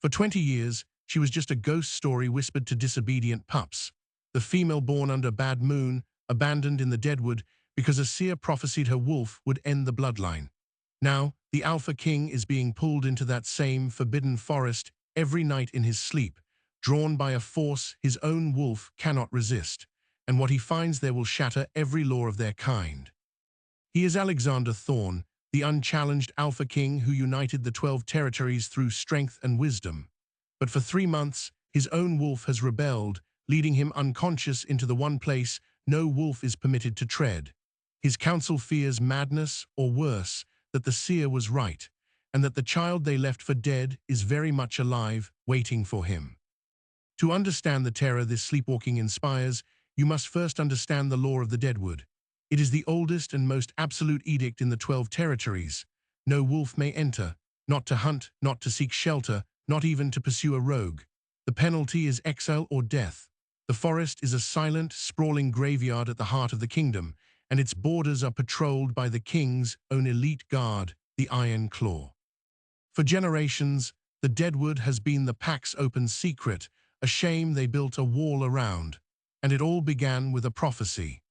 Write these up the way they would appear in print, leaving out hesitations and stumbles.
For 20 years, she was just a ghost story whispered to disobedient pups. The female born under bad moon, abandoned in the Deadwood because a seer prophesied her wolf would end the bloodline. Now, the Alpha King is being pulled into that same forbidden forest every night in his sleep, drawn by a force his own wolf cannot resist, and what he finds there will shatter every law of their kind. He is Alexander Thorne, the unchallenged Alpha King who united the 12 territories through strength and wisdom. But for 3 months, his own wolf has rebelled, leading him unconscious into the one place no wolf is permitted to tread. His council fears madness, or worse, that the seer was right, and that the child they left for dead is very much alive, waiting for him. To understand the terror this sleepwalking inspires, you must first understand the law of the Deadwood. It is the oldest and most absolute edict in the 12 territories. No wolf may enter, not to hunt, not to seek shelter, not even to pursue a rogue. The penalty is exile or death. The forest is a silent, sprawling graveyard at the heart of the kingdom, and its borders are patrolled by the king's own elite guard, the Iron Claw. For generations, the Deadwood has been the pack's open secret, a shame they built a wall around, and it all began with a prophecy.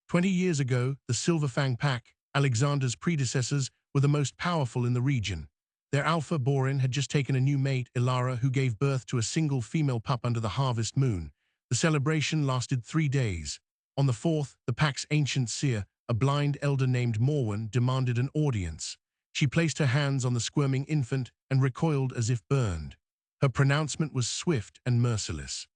20 years ago, the Silverfang Pack, Alexander's predecessors, were the most powerful in the region. Their alpha Borin had just taken a new mate, Ilara, who gave birth to a single female pup under the harvest moon. The celebration lasted 3 days. On the fourth, the pack's ancient seer, a blind elder named Morwen, demanded an audience. She placed her hands on the squirming infant and recoiled as if burned. Her pronouncement was swift and merciless.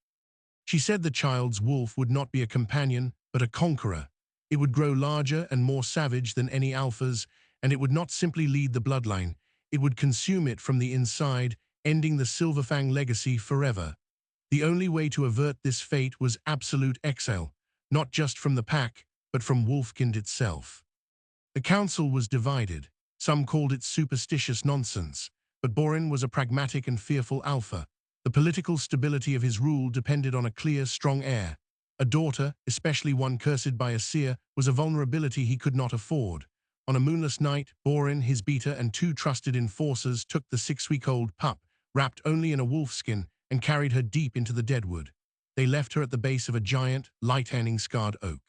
She said the child's wolf would not be a companion, but a conqueror. It would grow larger and more savage than any alphas, and it would not simply lead the bloodline. It would consume it from the inside, ending the Silverfang legacy forever. The only way to avert this fate was absolute exile, not just from the pack, but from Wolfkind itself. The council was divided. Some called it superstitious nonsense, but Borin was a pragmatic and fearful alpha. The political stability of his rule depended on a clear, strong heir. A daughter, especially one cursed by a seer, was a vulnerability he could not afford. On a moonless night, Borin, his beta, and 2 trusted enforcers took the 6-week-old pup, wrapped only in a wolfskin, and carried her deep into the Deadwood. They left her at the base of a giant, light-hanging scarred oak.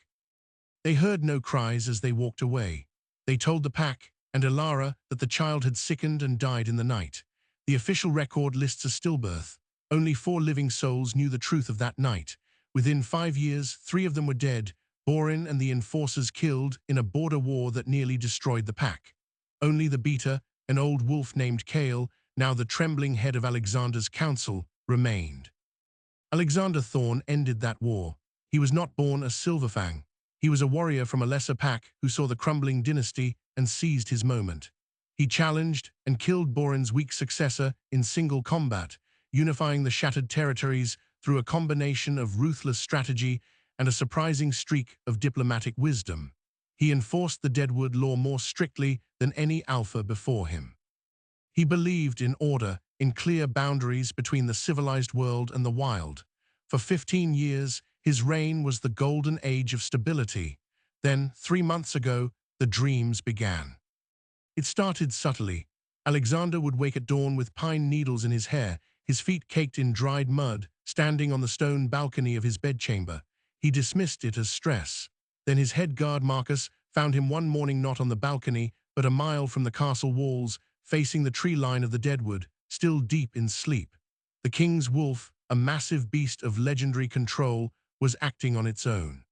They heard no cries as they walked away. They told the pack and Ilara that the child had sickened and died in the night. The official record lists a stillbirth. Only 4 living souls knew the truth of that night. Within 5 years, 3 of them were dead, Borin and the enforcers killed in a border war that nearly destroyed the pack. Only the beta, an old wolf named Kale, now the trembling head of Alexander's council, remained. Alexander Thorne ended that war. He was not born a Silverfang. He was a warrior from a lesser pack who saw the crumbling dynasty and seized his moment. He challenged and killed Borin's weak successor in single combat, unifying the shattered territories through a combination of ruthless strategy and a surprising streak of diplomatic wisdom. He enforced the Deadwood law more strictly than any alpha before him. He believed in order, in clear boundaries between the civilized world and the wild. For 15 years, his reign was the golden age of stability. Then, 3 months ago, the dreams began. It started subtly. Alexander would wake at dawn with pine needles in his hair, his feet caked in dried mud, standing on the stone balcony of his bedchamber. He dismissed it as stress. Then his head guard Marcus found him one morning not on the balcony, but a mile from the castle walls, facing the tree line of the Deadwood, still deep in sleep. The king's wolf, a massive beast of legendary control, was acting on its own.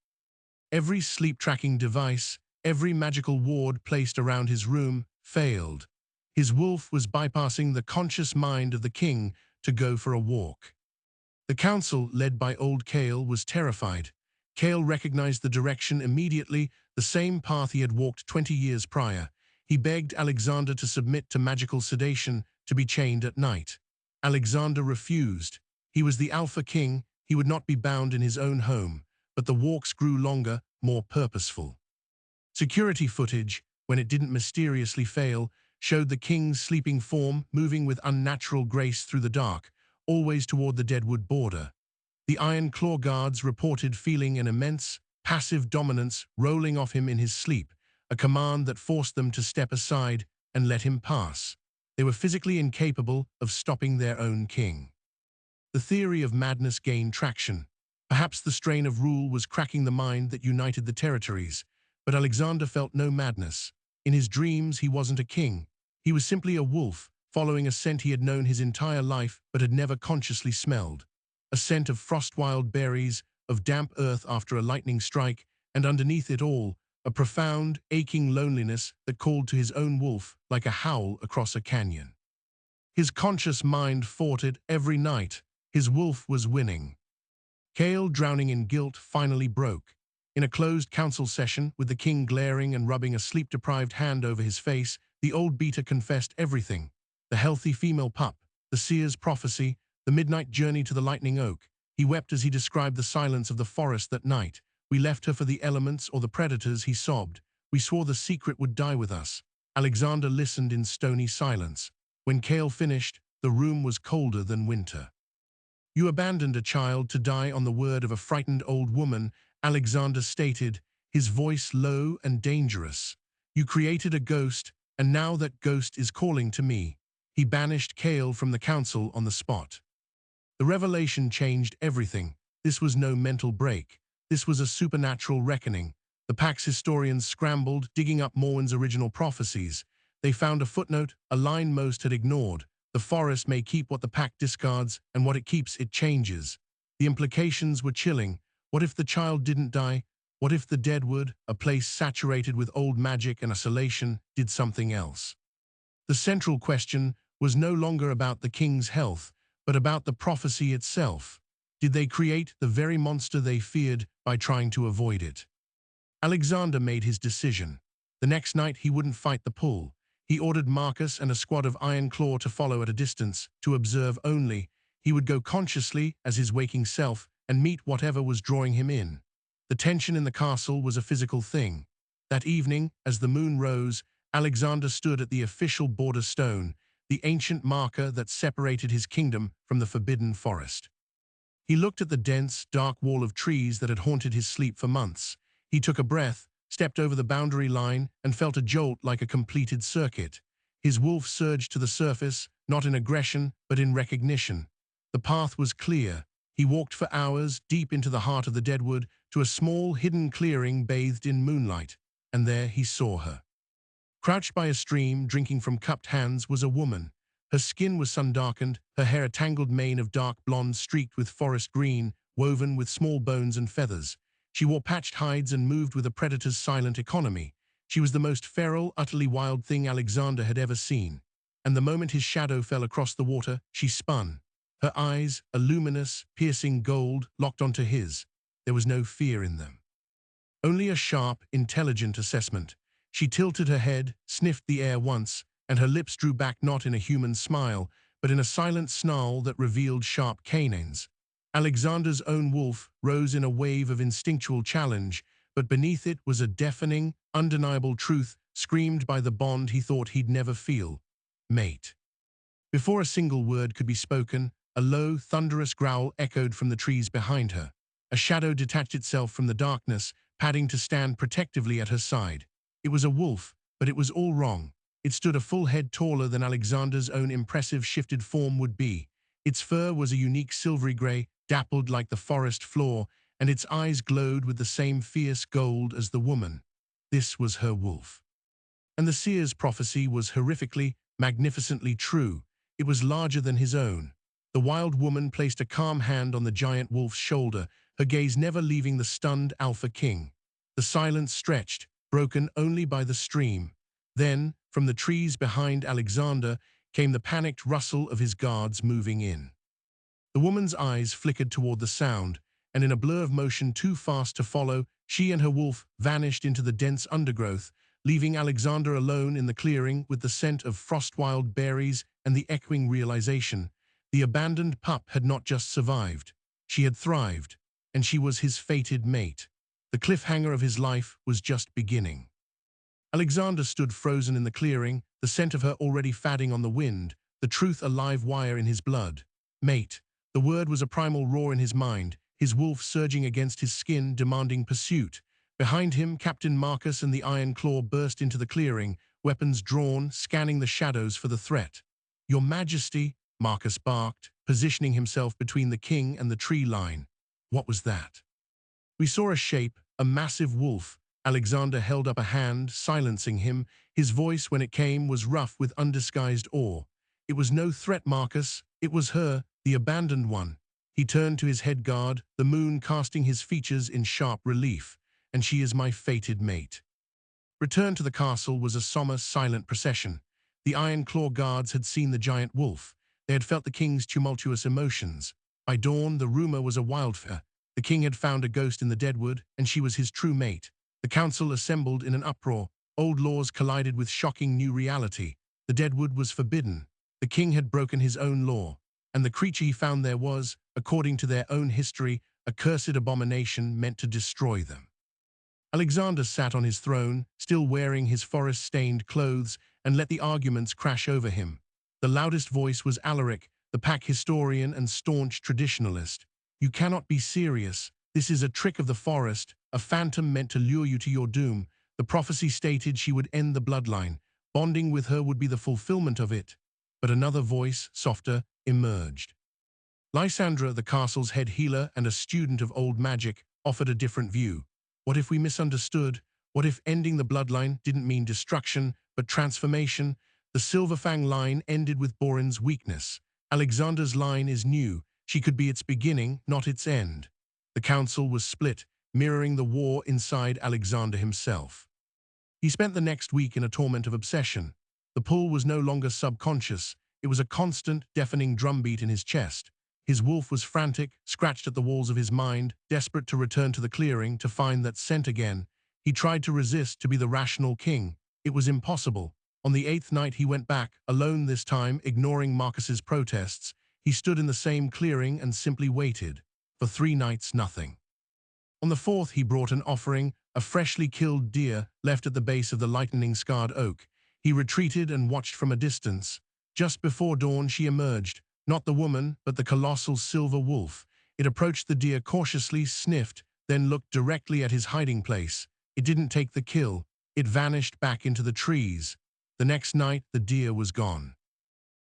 Every sleep-tracking device, every magical ward placed around his room, failed. His wolf was bypassing the conscious mind of the king to go for a walk. The council, led by old Kale, was terrified. Kale recognized the direction immediately, the same path he had walked 20 years prior. He begged Alexander to submit to magical sedation, to be chained at night. Alexander refused. He was the Alpha King, he would not be bound in his own home, but the walks grew longer, more purposeful. Security footage, when it didn't mysteriously fail, showed the king's sleeping form moving with unnatural grace through the dark, always toward the Deadwood border. The Iron Claw guards reported feeling an immense, passive dominance rolling off him in his sleep, a command that forced them to step aside and let him pass. They were physically incapable of stopping their own king. The theory of madness gained traction. Perhaps the strain of rule was cracking the mind that united the territories, but Alexander felt no madness. In his dreams, he wasn't a king. He was simply a wolf, following a scent he had known his entire life but had never consciously smelled. A scent of frost-wild berries, of damp earth after a lightning strike, and underneath it all, a profound, aching loneliness that called to his own wolf like a howl across a canyon. His conscious mind fought it every night. His wolf was winning. Kale, drowning in guilt, finally broke. In a closed council session, with the king glaring and rubbing a sleep-deprived hand over his face, the old beater confessed everything. The healthy female pup, the seer's prophecy, the midnight journey to the lightning oak. He wept as he described the silence of the forest that night. We left her for the elements or the predators, he sobbed. We swore the secret would die with us. Alexander listened in stony silence. When Kale finished, the room was colder than winter. You abandoned a child to die on the word of a frightened old woman, Alexander stated, his voice low and dangerous. You created a ghost, and now that ghost is calling to me. He banished Kale from the council on the spot. The revelation changed everything. This was no mental break. This was a supernatural reckoning. The Pax historians scrambled, digging up Morwen's original prophecies. They found a footnote, a line most had ignored. The forest may keep what the pack discards, and what it keeps, it changes. The implications were chilling. What if the child didn't die? What if the Deadwood, a place saturated with old magic and isolation, did something else? The central question was no longer about the king's health, but about the prophecy itself. Did they create the very monster they feared by trying to avoid it? Alexander made his decision. The next night he wouldn't fight the pull. He ordered Marcus and a squad of Iron Claw to follow at a distance, to observe only. He would go consciously as his waking self and meet whatever was drawing him in. The tension in the castle was a physical thing. That evening, as the moon rose, Alexander stood at the official border stone, the ancient marker that separated his kingdom from the forbidden forest. He looked at the dense, dark wall of trees that had haunted his sleep for months. He took a breath, stepped over the boundary line, and felt a jolt like a completed circuit. His wolf surged to the surface, not in aggression, but in recognition. The path was clear. He walked for hours, deep into the heart of the Deadwood, to a small, hidden clearing bathed in moonlight, and there he saw her. Crouched by a stream, drinking from cupped hands, was a woman. Her skin was sun-darkened, her hair a tangled mane of dark blonde streaked with forest green, woven with small bones and feathers. She wore patched hides and moved with a predator's silent economy. She was the most feral, utterly wild thing Alexander had ever seen. And the moment his shadow fell across the water, she spun. Her eyes, a luminous, piercing gold, locked onto his. There was no fear in them. Only a sharp, intelligent assessment. She tilted her head, sniffed the air once, and her lips drew back not in a human smile, but in a silent snarl that revealed sharp canines. Alexander's own wolf rose in a wave of instinctual challenge, but beneath it was a deafening, undeniable truth screamed by the bond he thought he'd never feel. Mate. Before a single word could be spoken, a low, thunderous growl echoed from the trees behind her. A shadow detached itself from the darkness, padding to stand protectively at her side. It was a wolf, but it was all wrong. It stood a full head taller than Alexander's own impressive shifted form would be. Its fur was a unique silvery gray, dappled like the forest floor, and its eyes glowed with the same fierce gold as the woman. This was her wolf. And the seer's prophecy was horrifically, magnificently true. It was larger than his own. The wild woman placed a calm hand on the giant wolf's shoulder, her gaze never leaving the stunned Alpha King. The silence stretched, broken only by the stream. Then, from the trees behind Alexander, came the panicked rustle of his guards moving in. The woman's eyes flickered toward the sound, and in a blur of motion too fast to follow, she and her wolf vanished into the dense undergrowth, leaving Alexander alone in the clearing with the scent of frost-wild berries and the echoing realization. The abandoned pup had not just survived. She had thrived, and she was his fated mate. The cliffhanger of his life was just beginning. Alexander stood frozen in the clearing, the scent of her already fading on the wind, the truth a live wire in his blood. Mate. The word was a primal roar in his mind, his wolf surging against his skin, demanding pursuit. Behind him, Captain Marcus and the Iron Claw burst into the clearing, weapons drawn, scanning the shadows for the threat. "Your Majesty," Marcus barked, positioning himself between the king and the tree line. What was that? We saw a shape, a massive wolf. Alexander held up a hand, silencing him. His voice, when it came, was rough with undisguised awe. "It was no threat, Marcus. It was her, the abandoned one." He turned to his head guard, the moon casting his features in sharp relief. "And she is my fated mate." Return to the castle was a somber, silent procession. The Iron Claw guards had seen the giant wolf. They had felt the king's tumultuous emotions. By dawn, the rumor was a wildfire. The king had found a ghost in the deadwood, and she was his true mate. The council assembled in an uproar. Old laws collided with shocking new reality. The deadwood was forbidden. The king had broken his own law, and the creature he found there was, according to their own history, a cursed abomination meant to destroy them. Alexander sat on his throne, still wearing his forest-stained clothes, and let the arguments crash over him. The loudest voice was Alaric, the pack historian and staunch traditionalist. "You cannot be serious. This is a trick of the forest, a phantom meant to lure you to your doom. The prophecy stated she would end the bloodline. Bonding with her would be the fulfillment of it." But another voice, softer, emerged. Lysandra, the castle's head healer and a student of old magic, offered a different view. What if we misunderstood? What if ending the bloodline didn't mean destruction, but transformation? The Silverfang line ended with Borin's weakness. Alexander's line is new. She could be its beginning, not its end. The council was split, mirroring the war inside Alexander himself. He spent the next week in a torment of obsession. The pull was no longer subconscious. It was a constant, deafening drumbeat in his chest. His wolf was frantic, scratched at the walls of his mind, desperate to return to the clearing, to find that scent again. He tried to resist, to be the rational king. It was impossible. On the 8th night he went back, alone this time, ignoring Marcus's protests. He stood in the same clearing and simply waited. For 3 nights, nothing. On the 4th he brought an offering, a freshly killed deer left at the base of the lightning-scarred oak. He retreated and watched from a distance. Just before dawn she emerged, not the woman, but the colossal silver wolf. It approached the deer cautiously, sniffed, then looked directly at his hiding place. It didn't take the kill. It vanished back into the trees. The next night, the deer was gone.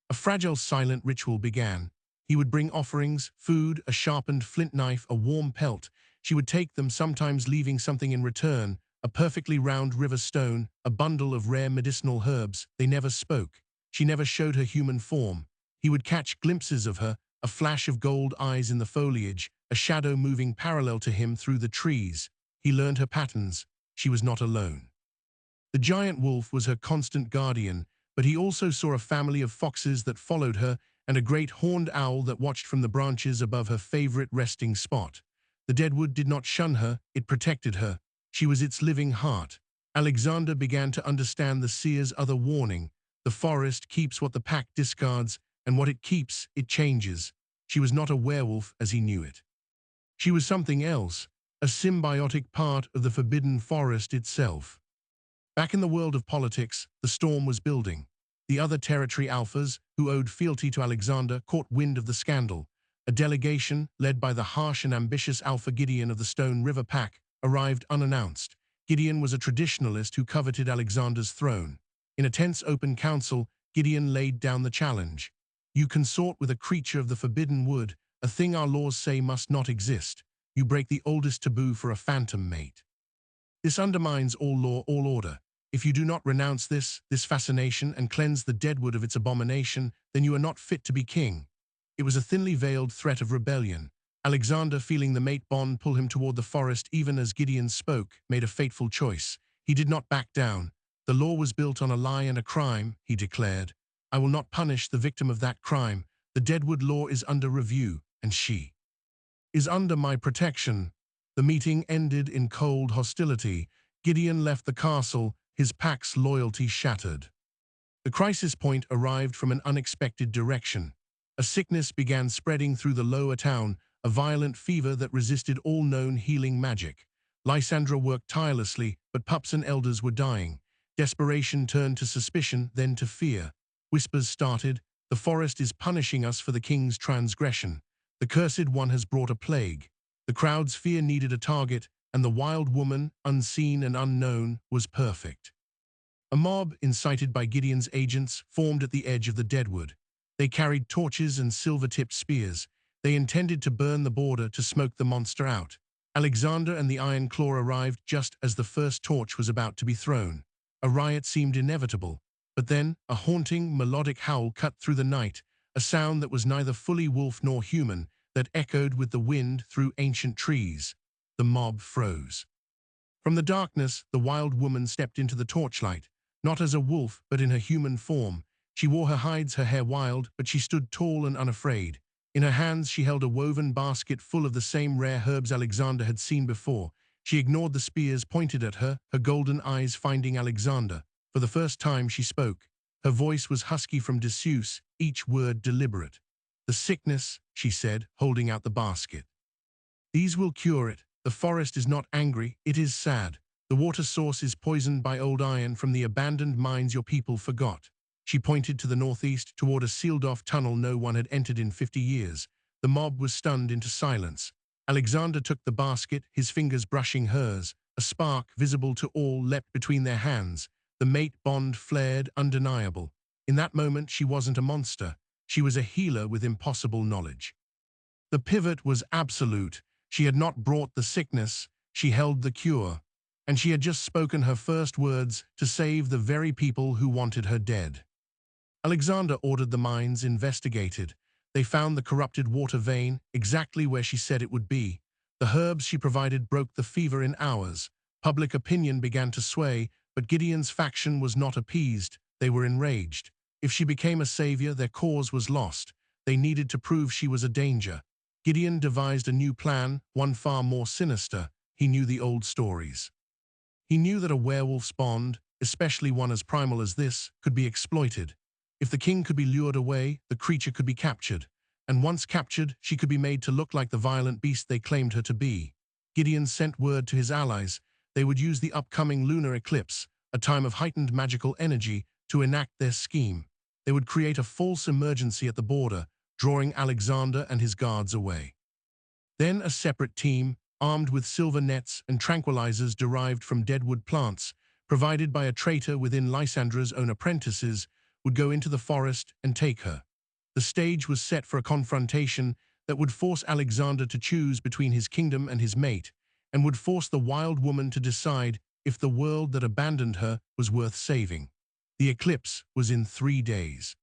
A fragile, silent ritual began. He would bring offerings, food, a sharpened flint knife, a warm pelt. She would take them, sometimes leaving something in return, a perfectly round river stone, a bundle of rare medicinal herbs. They never spoke. She never showed her human form. He would catch glimpses of her, a flash of gold eyes in the foliage, a shadow moving parallel to him through the trees. He learned her patterns. She was not alone. The giant wolf was her constant guardian, but he also saw a family of foxes that followed her and a great horned owl that watched from the branches above her favorite resting spot. The deadwood did not shun her, it protected her. She was its living heart. Alexander began to understand the seer's other warning. The forest keeps what the pack discards, and what it keeps, it changes. She was not a werewolf as he knew it. She was something else, a symbiotic part of the forbidden forest itself. Back in the world of politics, the storm was building. The other territory alphas, who owed fealty to Alexander, caught wind of the scandal. A delegation, led by the harsh and ambitious Alpha Gideon of the Stone River Pack, arrived unannounced. Gideon was a traditionalist who coveted Alexander's throne. In a tense open council, Gideon laid down the challenge. "You consort with a creature of the forbidden wood, a thing our laws say must not exist. You break the oldest taboo for a phantom mate. This undermines all law, all order. If you do not renounce this fascination, and cleanse the deadwood of its abomination, then you are not fit to be king." It was a thinly veiled threat of rebellion. Alexander, feeling the mate bond pull him toward the forest even as Gideon spoke, made a fateful choice. He did not back down. "The law was built on a lie and a crime," he declared. "I will not punish the victim of that crime. The deadwood law is under review, and she is under my protection." The meeting ended in cold hostility. Gideon left the castle, his pack's loyalty shattered. The crisis point arrived from an unexpected direction. A sickness began spreading through the lower town, a violent fever that resisted all known healing magic. Lysandra worked tirelessly, but pups and elders were dying. Desperation turned to suspicion, then to fear. Whispers started, "The forest is punishing us for the king's transgression. The cursed one has brought a plague." The crowd's fear needed a target, and the wild woman, unseen and unknown, was perfect. A mob, incited by Gideon's agents, formed at the edge of the Deadwood. They carried torches and silver-tipped spears. They intended to burn the border to smoke the monster out. Alexander and the Iron Claw arrived just as the first torch was about to be thrown. A riot seemed inevitable, but then a haunting, melodic howl cut through the night, a sound that was neither fully wolf nor human, that echoed with the wind through ancient trees. The mob froze. From the darkness, the wild woman stepped into the torchlight, not as a wolf, but in her human form. She wore her hides, her hair wild, but she stood tall and unafraid. In her hands she held a woven basket full of the same rare herbs Alexander had seen before. She ignored the spears pointed at her, her golden eyes finding Alexander. For the first time she spoke. Her voice was husky from disuse, each word deliberate. "The sickness," she said, holding out the basket. "These will cure it. The forest is not angry, it is sad. The water source is poisoned by old iron from the abandoned mines your people forgot." She pointed to the northeast, toward a sealed-off tunnel no one had entered in 50 years. The mob was stunned into silence. Alexander took the basket, his fingers brushing hers. A spark, visible to all, leapt between their hands. The mate bond flared, undeniable. In that moment, she wasn't a monster. She was a healer with impossible knowledge. The pivot was absolute. She had not brought the sickness, she held the cure. And she had just spoken her first words to save the very people who wanted her dead. Alexander ordered the mines investigated. They found the corrupted water vein exactly where she said it would be. The herbs she provided broke the fever in hours. Public opinion began to sway, but Gideon's faction was not appeased. They were enraged. If she became a savior, their cause was lost. They needed to prove she was a danger. Gideon devised a new plan, one far more sinister. He knew the old stories. He knew that a werewolf's bond, especially one as primal as this, could be exploited. If the king could be lured away, the creature could be captured. And once captured, she could be made to look like the violent beast they claimed her to be. Gideon sent word to his allies. They would use the upcoming lunar eclipse, a time of heightened magical energy, to enact their scheme. They would create a false emergency at the border, drawing Alexander and his guards away. Then a separate team, armed with silver nets and tranquilizers derived from deadwood plants, provided by a traitor within Lysandra's own apprentices, would go into the forest and take her. The stage was set for a confrontation that would force Alexander to choose between his kingdom and his mate, and would force the wild woman to decide if the world that abandoned her was worth saving. The eclipse was in 3 days.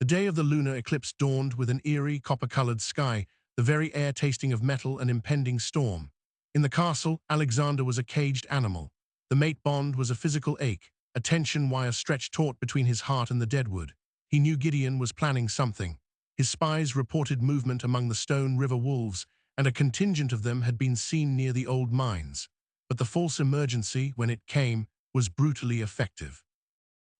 The day of the lunar eclipse dawned with an eerie, copper-colored sky, the very air tasting of metal and impending storm. In the castle, Alexander was a caged animal. The mate bond was a physical ache, a tension wire stretched taut between his heart and the deadwood. He knew Gideon was planning something. His spies reported movement among the Stone River wolves, and a contingent of them had been seen near the old mines. But the false emergency, when it came, was brutally effective.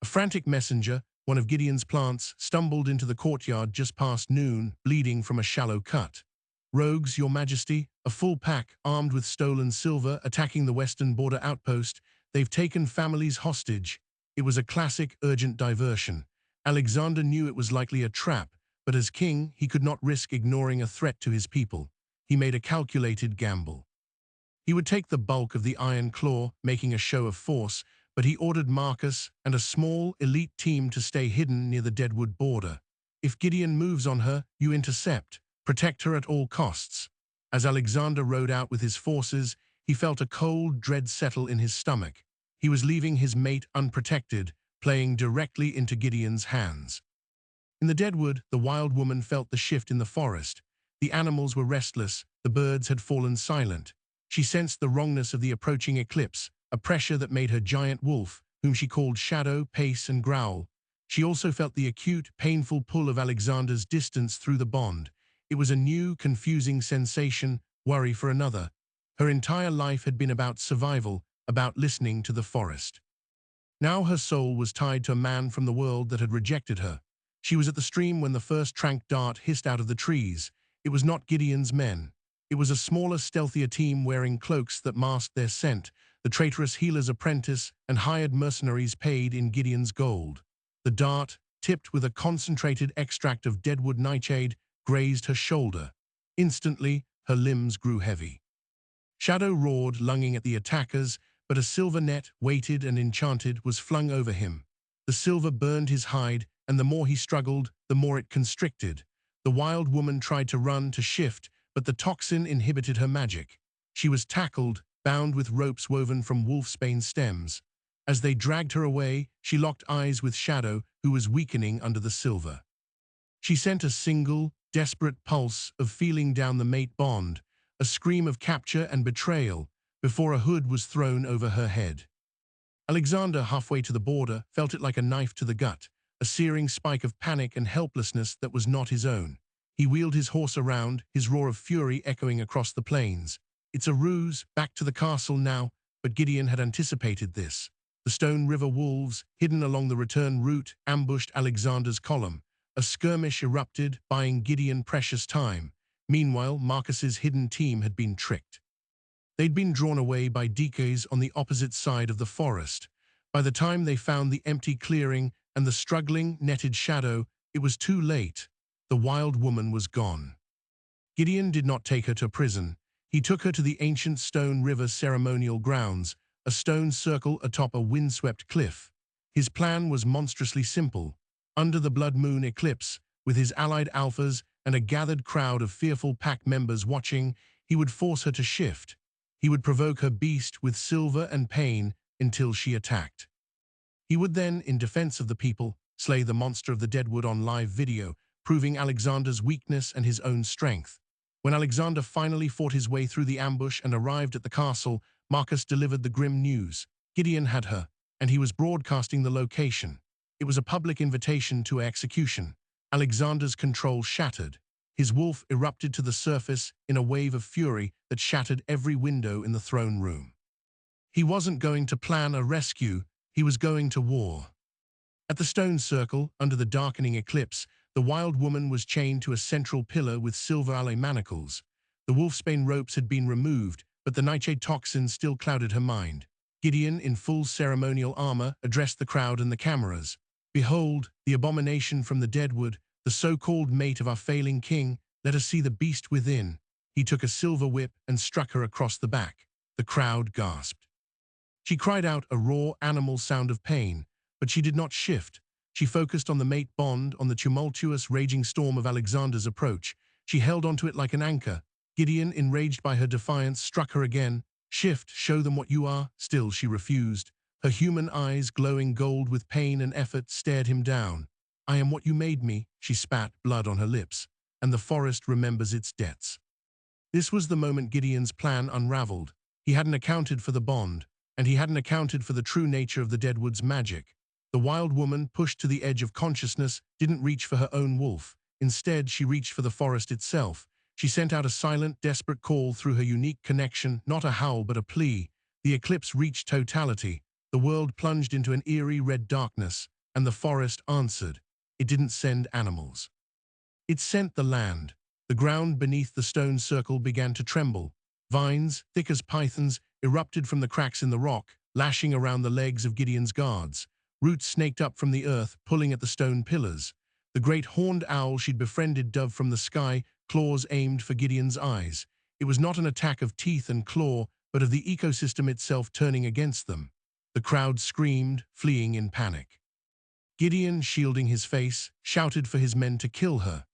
A frantic messenger, one of Gideon's plants, stumbled into the courtyard just past noon, bleeding from a shallow cut. "Rogues, your majesty, a full pack, armed with stolen silver, attacking the western border outpost. They've taken families hostage." It was a classic, urgent diversion. Alexander knew it was likely a trap, but as king, he could not risk ignoring a threat to his people. He made a calculated gamble. He would take the bulk of the Iron Claw, making a show of force, but he ordered Marcus and a small, elite team to stay hidden near the Deadwood border. "If Gideon moves on her, you intercept. Protect her at all costs." As Alexander rode out with his forces, he felt a cold dread settle in his stomach. He was leaving his mate unprotected, playing directly into Gideon's hands. In the Deadwood, the wild woman felt the shift in the forest. The animals were restless, the birds had fallen silent. She sensed the wrongness of the approaching eclipse, a pressure that made her giant wolf, whom she called Shadow, pace and growl. She also felt the acute, painful pull of Alexander's distance through the bond. It was a new, confusing sensation, worry for another. Her entire life had been about survival, about listening to the forest. Now her soul was tied to a man from the world that had rejected her. She was at the stream when the first trank dart hissed out of the trees. It was not Gideon's men. It was a smaller, stealthier team wearing cloaks that masked their scent, the traitorous healer's apprentice and hired mercenaries paid in Gideon's gold. The dart, tipped with a concentrated extract of deadwood nightshade, grazed her shoulder. Instantly, her limbs grew heavy. Shadow roared, lunging at the attackers, but a silver net, weighted and enchanted, was flung over him. The silver burned his hide, and the more he struggled, the more it constricted. The wild woman tried to run, to shift, but the toxin inhibited her magic. She was tackled, bound with ropes woven from wolfsbane stems. As they dragged her away, she locked eyes with Shadow, who was weakening under the silver. She sent a single, desperate pulse of feeling down the mate bond, a scream of capture and betrayal, before a hood was thrown over her head. Alexander, halfway to the border, felt it like a knife to the gut, a searing spike of panic and helplessness that was not his own. He wheeled his horse around, his roar of fury echoing across the plains. It's a ruse, back to the castle now, but Gideon had anticipated this. The Stone River wolves, hidden along the return route, ambushed Alexander's column. A skirmish erupted, buying Gideon precious time. Meanwhile, Marcus's hidden team had been tricked. They'd been drawn away by decoys on the opposite side of the forest. By the time they found the empty clearing and the struggling, netted Shadow, it was too late. The wild woman was gone. Gideon did not take her to prison. He took her to the ancient Stone River ceremonial grounds, a stone circle atop a windswept cliff. His plan was monstrously simple. Under the blood moon eclipse, with his allied alphas and a gathered crowd of fearful pack members watching, he would force her to shift. He would provoke her beast with silver and pain until she attacked. He would then, in defense of the people, slay the monster of the Deadwood on live video, proving Alexander's weakness and his own strength. When Alexander finally fought his way through the ambush and arrived at the castle, Marcus delivered the grim news. Gideon had her, and he was broadcasting the location. It was a public invitation to execution. Alexander's control shattered. His wolf erupted to the surface in a wave of fury that shattered every window in the throne room. He wasn't going to plan a rescue, he was going to war. At the stone circle, under the darkening eclipse, the wild woman was chained to a central pillar with silver alloy manacles. The wolfsbane ropes had been removed, but the nightshade toxin still clouded her mind. Gideon, in full ceremonial armor, addressed the crowd and the cameras. "Behold, the abomination from the Deadwood, the so-called mate of our failing king. Let us see the beast within." He took a silver whip and struck her across the back. The crowd gasped. She cried out a raw, animal sound of pain, but she did not shift. She focused on the mate bond, on the tumultuous, raging storm of Alexander's approach. She held onto it like an anchor. Gideon, enraged by her defiance, struck her again. "Shift, show them what you are." Still she refused. Her human eyes, glowing gold with pain and effort, stared him down. "I am what you made me," she spat, blood on her lips. "And the forest remembers its debts." This was the moment Gideon's plan unraveled. He hadn't accounted for the bond, and he hadn't accounted for the true nature of the Deadwood's magic. The wild woman, pushed to the edge of consciousness, didn't reach for her own wolf. Instead, she reached for the forest itself. She sent out a silent, desperate call through her unique connection, not a howl but a plea. The eclipse reached totality. The world plunged into an eerie red darkness, and the forest answered. It didn't send animals. It sent the land. The ground beneath the stone circle began to tremble. Vines, thick as pythons, erupted from the cracks in the rock, lashing around the legs of Gideon's guards. Roots snaked up from the earth, pulling at the stone pillars. The great horned owl she'd befriended dove from the sky, claws aimed for Gideon's eyes. It was not an attack of teeth and claw, but of the ecosystem itself turning against them. The crowd screamed, fleeing in panic. Gideon, shielding his face, shouted for his men to kill her.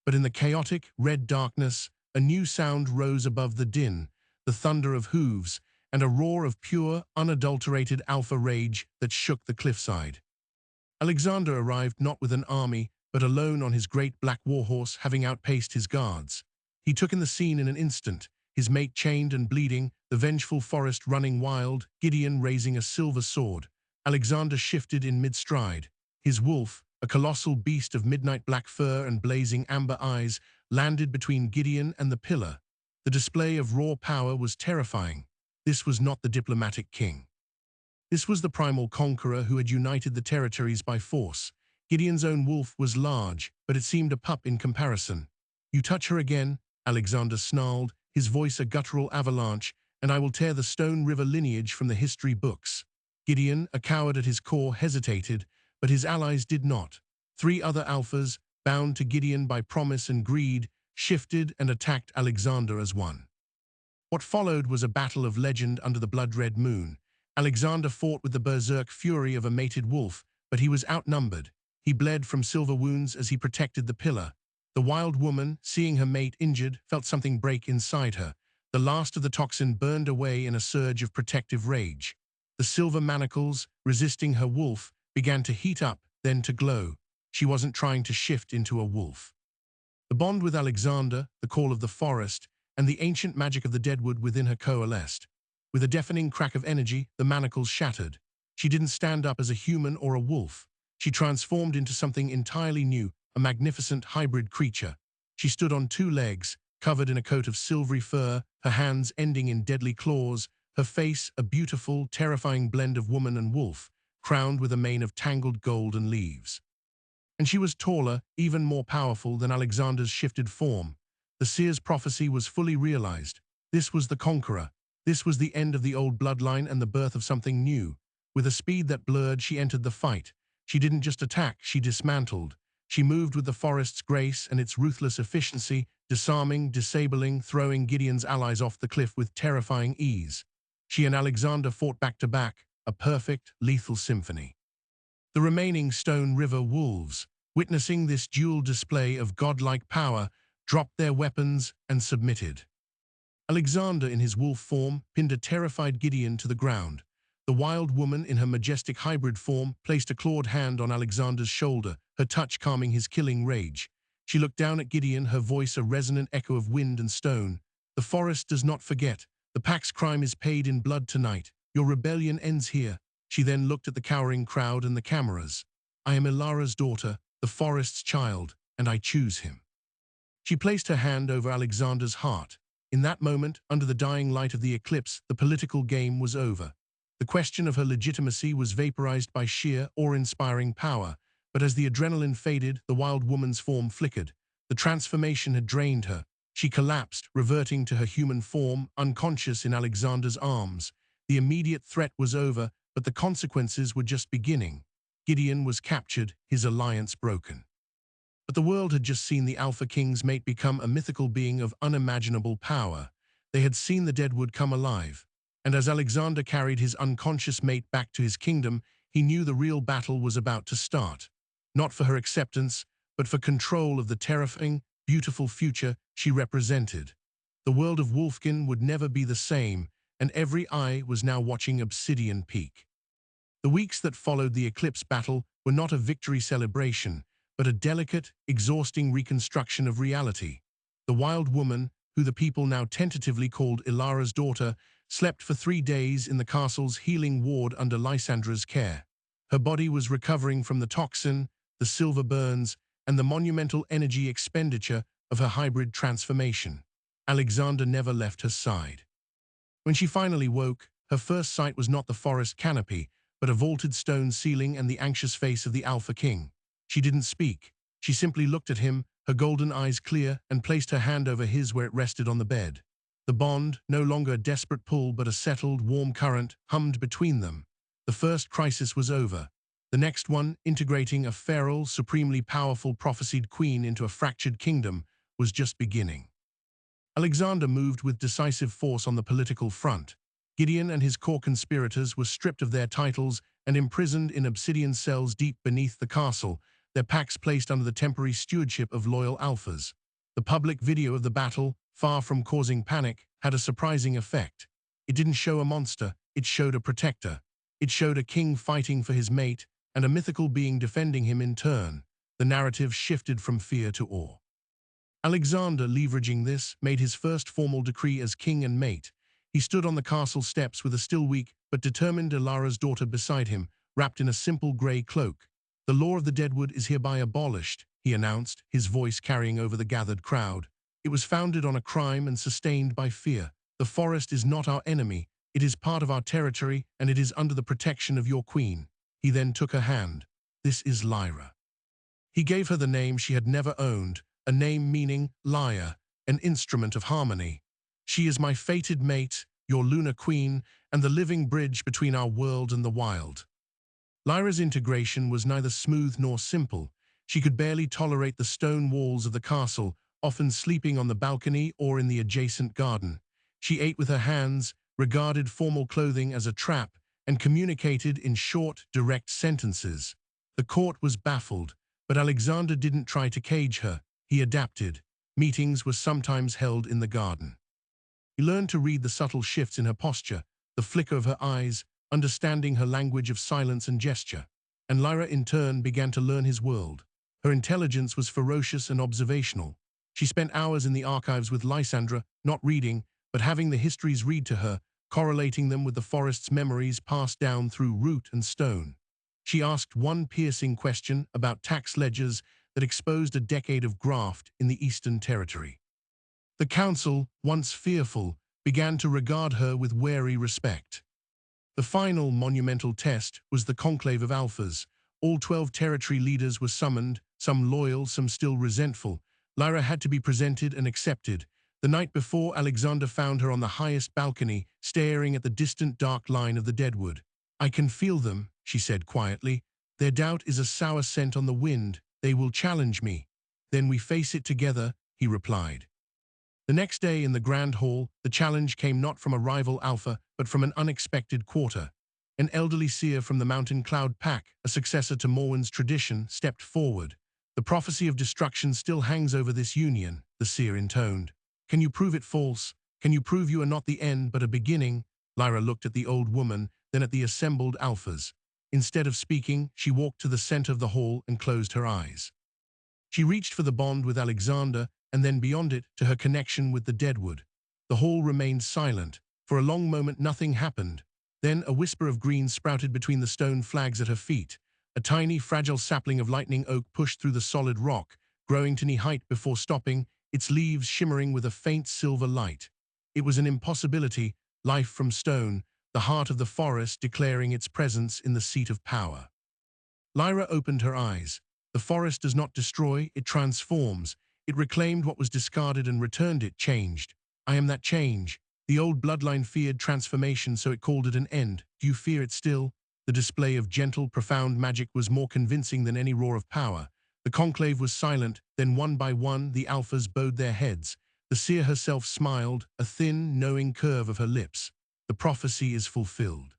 But in the chaotic, red darkness, a new sound rose above the din, the thunder of hooves, and a roar of pure, unadulterated alpha rage that shook the cliffside. Alexander arrived not with an army, but alone on his great black warhorse, having outpaced his guards. He took in the scene in an instant, his mate chained and bleeding, the vengeful forest running wild, Gideon raising a silver sword. Alexander shifted in mid-stride. His wolf, a colossal beast of midnight black fur and blazing amber eyes, landed between Gideon and the pillar. The display of raw power was terrifying. This was not the diplomatic king. This was the primal conqueror who had united the territories by force. Gideon's own wolf was large, but it seemed a pup in comparison. "You touch her again," Alexander snarled, his voice a guttural avalanche, "and I will tear the Stone River lineage from the history books." Gideon, a coward at his core, hesitated, but his allies did not. 3 other alphas, bound to Gideon by promise and greed, shifted and attacked Alexander as one. What followed was a battle of legend under the blood-red moon. Alexander fought with the berserk fury of a mated wolf, but he was outnumbered. He bled from silver wounds as he protected the pillar. The wild woman, seeing her mate injured, felt something break inside her. The last of the toxin burned away in a surge of protective rage. The silver manacles, resisting her wolf, began to heat up, then to glow. She wasn't trying to shift into a wolf. The bond with Alexander, the call of the forest, and the ancient magic of the deadwood within her coalesced. With a deafening crack of energy, the manacles shattered. She didn't stand up as a human or a wolf. She transformed into something entirely new, a magnificent hybrid creature. She stood on two legs, covered in a coat of silvery fur, her hands ending in deadly claws, her face a beautiful, terrifying blend of woman and wolf, crowned with a mane of tangled gold and leaves. And she was taller, even more powerful than Alexander's shifted form. The seer's prophecy was fully realized. This was the conqueror. This was the end of the old bloodline and the birth of something new. With a speed that blurred, she entered the fight. She didn't just attack, she dismantled. She moved with the forest's grace and its ruthless efficiency, disarming, disabling, throwing Gideon's allies off the cliff with terrifying ease. She and Alexander fought back to back, a perfect, lethal symphony. The remaining Stone River wolves, witnessing this dual display of godlike power, dropped their weapons and submitted. Alexander, in his wolf form, pinned a terrified Gideon to the ground. The wild woman, in her majestic hybrid form, placed a clawed hand on Alexander's shoulder, her touch calming his killing rage. She looked down at Gideon, her voice a resonant echo of wind and stone. The forest does not forget. The pack's crime is paid in blood tonight. Your rebellion ends here. She then looked at the cowering crowd and the cameras. I am Ilara's daughter, the forest's child, and I choose him. She placed her hand over Alexander's heart. In that moment, under the dying light of the eclipse, the political game was over. The question of her legitimacy was vaporized by sheer, awe-inspiring power, but as the adrenaline faded, the wild woman's form flickered. The transformation had drained her. She collapsed, reverting to her human form, unconscious in Alexander's arms. The immediate threat was over, but the consequences were just beginning. Gideon was captured, his alliance broken. But the world had just seen the Alpha King's mate become a mythical being of unimaginable power. They had seen the Deadwood come alive. And as Alexander carried his unconscious mate back to his kingdom, he knew the real battle was about to start. Not for her acceptance, but for control of the terrifying, beautiful future she represented. The world of Wolfkin would never be the same, and every eye was now watching Obsidian Peak. The weeks that followed the eclipse battle were not a victory celebration, but a delicate, exhausting reconstruction of reality. The wild woman, who the people now tentatively called Ilara's daughter, slept for 3 days in the castle's healing ward under Lysandra's care. Her body was recovering from the toxin, the silver burns, and the monumental energy expenditure of her hybrid transformation. Alexander never left her side. When she finally woke, her first sight was not the forest canopy, but a vaulted stone ceiling and the anxious face of the Alpha King. She didn't speak. She simply looked at him, her golden eyes clear, and placed her hand over his where it rested on the bed. The bond, no longer a desperate pull but a settled, warm current, hummed between them. The first crisis was over. The next one, integrating a feral, supremely powerful prophesied queen into a fractured kingdom, was just beginning. Alexander moved with decisive force on the political front. Gideon and his core conspirators were stripped of their titles and imprisoned in obsidian cells deep beneath the castle, their packs placed under the temporary stewardship of loyal alphas. The public video of the battle, far from causing panic, had a surprising effect. It didn't show a monster, it showed a protector. It showed a king fighting for his mate and a mythical being defending him in turn. The narrative shifted from fear to awe. Alexander, leveraging this, made his first formal decree as king and mate. He stood on the castle steps with a still weak but determined Ilara's daughter beside him, wrapped in a simple grey cloak. The law of the Deadwood is hereby abolished, he announced, his voice carrying over the gathered crowd. It was founded on a crime and sustained by fear. The forest is not our enemy. It is part of our territory, and it is under the protection of your queen. He then took her hand. This is Lyra. He gave her the name she had never owned, a name meaning lyre, an instrument of harmony. She is my fated mate, your lunar queen, and the living bridge between our world and the wild. Lyra's integration was neither smooth nor simple. She could barely tolerate the stone walls of the castle, often sleeping on the balcony or in the adjacent garden. She ate with her hands, regarded formal clothing as a trap, and communicated in short, direct sentences. The court was baffled, but Alexander didn't try to cage her. He adapted. Meetings were sometimes held in the garden. He learned to read the subtle shifts in her posture, the flicker of her eyes, understanding her language of silence and gesture. And Lyra, in turn, began to learn his world. Her intelligence was ferocious and observational. She spent hours in the archives with Lysandra, not reading, but having the histories read to her, correlating them with the forest's memories passed down through root and stone. She asked one piercing question about tax ledgers that exposed a decade of graft in the Eastern Territory. The council, once fearful, began to regard her with wary respect. The final monumental test was the conclave of alphas. All 12 territory leaders were summoned, some loyal, some still resentful. Lyra had to be presented and accepted. The night before, Alexander found her on the highest balcony, staring at the distant dark line of the deadwood. "I can feel them," she said quietly. "Their doubt is a sour scent on the wind. They will challenge me." "Then we face it together," he replied. The next day in the Grand Hall, the challenge came not from a rival alpha, but from an unexpected quarter. An elderly seer from the Mountain Cloud Pack, a successor to Morwen's tradition, stepped forward. "The prophecy of destruction still hangs over this union," the seer intoned. "Can you prove it false? Can you prove you are not the end, but a beginning?" Lyra looked at the old woman, then at the assembled alphas. Instead of speaking, she walked to the center of the hall and closed her eyes. She reached for the bond with Alexander, and then beyond it to her connection with the deadwood. The hall remained silent. For a long moment nothing happened. Then a whisper of green sprouted between the stone flags at her feet. A tiny, fragile sapling of lightning oak pushed through the solid rock, growing to knee height before stopping, its leaves shimmering with a faint silver light. It was an impossibility, life from stone, the heart of the forest declaring its presence in the seat of power. Lyra opened her eyes. The forest does not destroy, it transforms. It reclaimed what was discarded and returned it, changed. "I am that change." The old bloodline feared transformation, so it called it an end. Do you fear it still? The display of gentle, profound magic was more convincing than any roar of power. The conclave was silent, then one by one the alphas bowed their heads. The seer herself smiled, a thin, knowing curve of her lips. "The prophecy is fulfilled.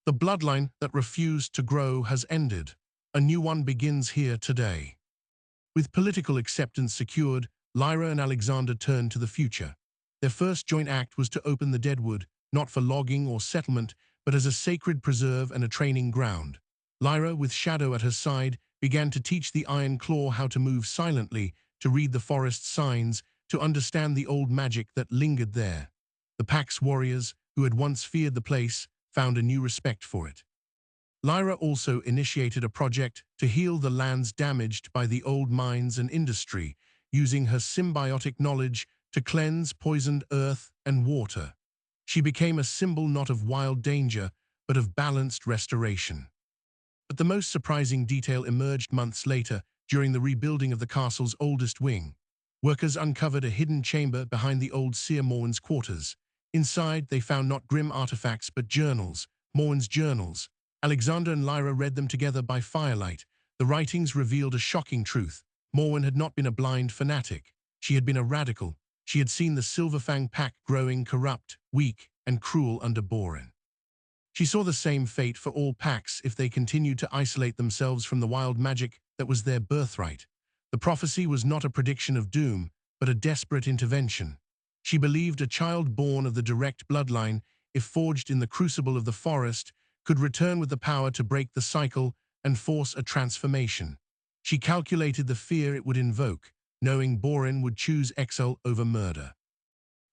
The bloodline that refused to grow has ended. A new one begins here today." With political acceptance secured, Lyra and Alexander turned to the future. Their first joint act was to open the deadwood, not for logging or settlement, but as a sacred preserve and a training ground. Lyra, with Shadow at her side, began to teach the Iron Claw how to move silently, to read the forest's signs, to understand the old magic that lingered there. The Pack's warriors, who had once feared the place, found a new respect for it. Lyra also initiated a project to heal the lands damaged by the old mines and industry, using her symbiotic knowledge to cleanse poisoned earth and water. She became a symbol not of wild danger, but of balanced restoration. But the most surprising detail emerged months later, during the rebuilding of the castle's oldest wing. Workers uncovered a hidden chamber behind the old Seer Morwen's quarters. Inside, they found not grim artifacts, but journals, Morwen's journals. Alexander and Lyra read them together by firelight. The writings revealed a shocking truth. Morwen had not been a blind fanatic. She had been a radical. She had seen the Silverfang Pack growing corrupt, weak, and cruel under Boren. She saw the same fate for all packs if they continued to isolate themselves from the wild magic that was their birthright. The prophecy was not a prediction of doom, but a desperate intervention. She believed a child born of the direct bloodline, if forged in the crucible of the forest, could return with the power to break the cycle and force a transformation. She calculated the fear it would invoke, knowing Boren would choose exile over murder.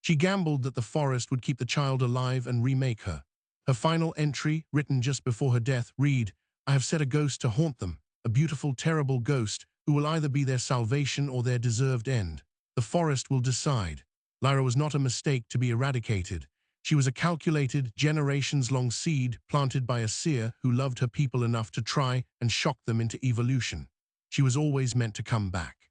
She gambled that the forest would keep the child alive and remake her. Her final entry, written just before her death, read, "I have set a ghost to haunt them, a beautiful, terrible ghost who will either be their salvation or their deserved end. The forest will decide." Lyra was not a mistake to be eradicated. She was a calculated, generations-long seed planted by a seer who loved her people enough to try and shock them into evolution. She was always meant to come back.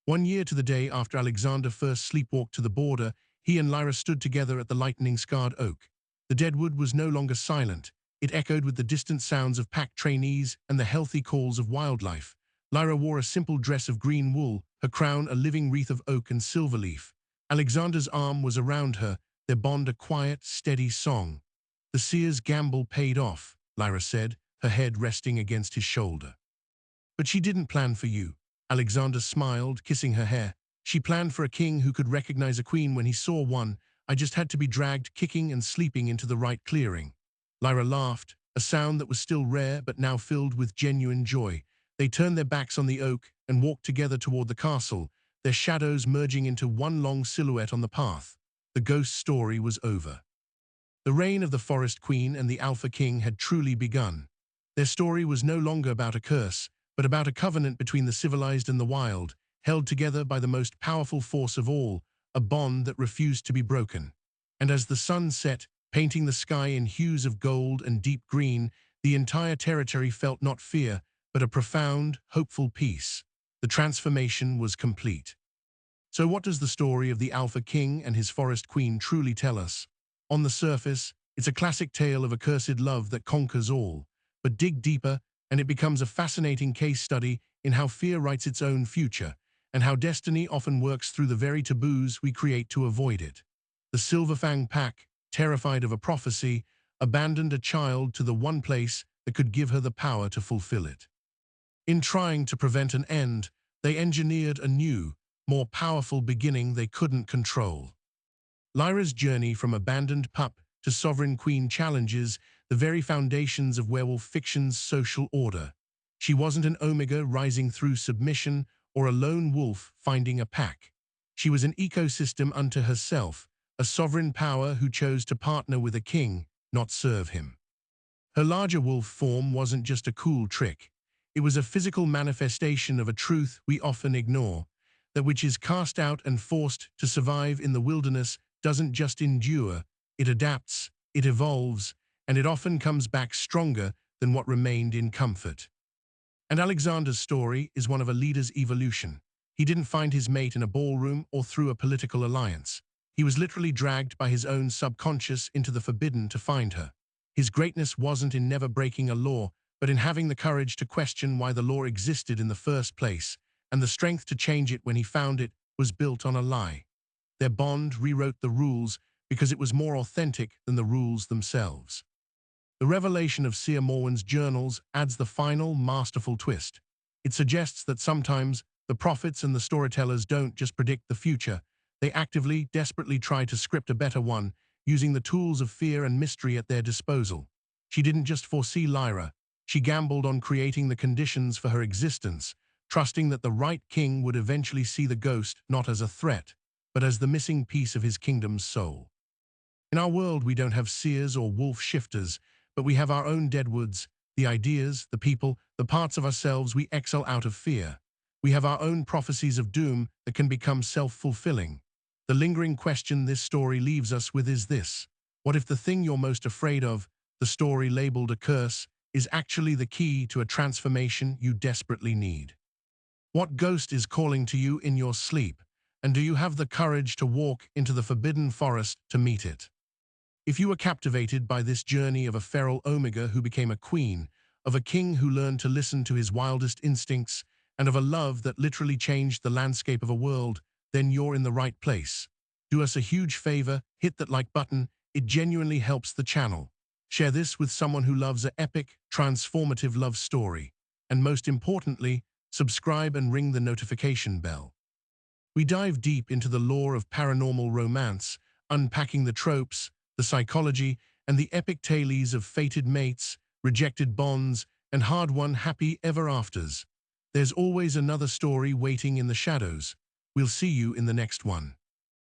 1 year to the day after Alexander first sleepwalked to the border, he and Lyra stood together at the lightning-scarred oak. The deadwood was no longer silent. It echoed with the distant sounds of pack trainees and the healthy calls of wildlife. Lyra wore a simple dress of green wool, her crown a living wreath of oak and silver leaf. Alexander's arm was around her, their bond a quiet, steady song. The seer's gamble paid off, Lyra said, her head resting against his shoulder. But she didn't plan for you. Alexander smiled, kissing her hair. She planned for a king who could recognize a queen when he saw one. I just had to be dragged kicking and sleeping into the right clearing. Lyra laughed, a sound that was still rare but now filled with genuine joy. They turned their backs on the oak and walked together toward the castle, their shadows merging into one long silhouette on the path. The ghost story was over. The reign of the Forest Queen and the Alpha King had truly begun. Their story was no longer about a curse, but about a covenant between the civilized and the wild, held together by the most powerful force of all, a bond that refused to be broken. And as the sun set, painting the sky in hues of gold and deep green, the entire territory felt not fear, but a profound, hopeful peace. The transformation was complete. So what does the story of the Alpha King and his Forest Queen truly tell us? On the surface, it's a classic tale of a cursed love that conquers all. But dig deeper, and it becomes a fascinating case study in how fear writes its own future, and how destiny often works through the very taboos we create to avoid it. The Silverfang Pack, terrified of a prophecy, abandoned a child to the one place that could give her the power to fulfill it. In trying to prevent an end, they engineered a new, more powerful beginning they couldn't control. Lyra's journey from abandoned pup to sovereign queen challenges the very foundations of werewolf fiction's social order. She wasn't an omega rising through submission or a lone wolf finding a pack. She was an ecosystem unto herself, a sovereign power who chose to partner with a king, not serve him. Her larger wolf form wasn't just a cool trick. It was a physical manifestation of a truth we often ignore, that which is cast out and forced to survive in the wilderness doesn't just endure, it adapts, it evolves, and it often comes back stronger than what remained in comfort. And Alexander's story is one of a leader's evolution. He didn't find his mate in a ballroom or through a political alliance. He was literally dragged by his own subconscious into the forbidden to find her. His greatness wasn't in never breaking a law, but in having the courage to question why the law existed in the first place, and the strength to change it when he found it was built on a lie. Their bond rewrote the rules because it was more authentic than the rules themselves. The revelation of Seer Morwen's journals adds the final, masterful twist. It suggests that sometimes the prophets and the storytellers don't just predict the future, they actively, desperately try to script a better one, using the tools of fear and mystery at their disposal. She didn't just foresee Lyra, she gambled on creating the conditions for her existence, trusting that the right king would eventually see the ghost not as a threat, but as the missing piece of his kingdom's soul. In our world, we don't have seers or wolf shifters, but we have our own deadwoods, the ideas, the people, the parts of ourselves we exile out of fear. We have our own prophecies of doom that can become self-fulfilling. The lingering question this story leaves us with is this: what if the thing you're most afraid of, the story labeled a curse, is actually the key to a transformation you desperately need? What ghost is calling to you in your sleep, and do you have the courage to walk into the forbidden forest to meet it? If you were captivated by this journey of a feral omega who became a queen, of a king who learned to listen to his wildest instincts, and of a love that literally changed the landscape of a world, then you're in the right place. Do us a huge favor, hit that like button, it genuinely helps the channel. Share this with someone who loves an epic, transformative love story. And most importantly, subscribe and ring the notification bell. We dive deep into the lore of paranormal romance, unpacking the tropes, the psychology, and the epic tales of fated mates, rejected bonds, and hard-won happy ever-afters. There's always another story waiting in the shadows. We'll see you in the next one.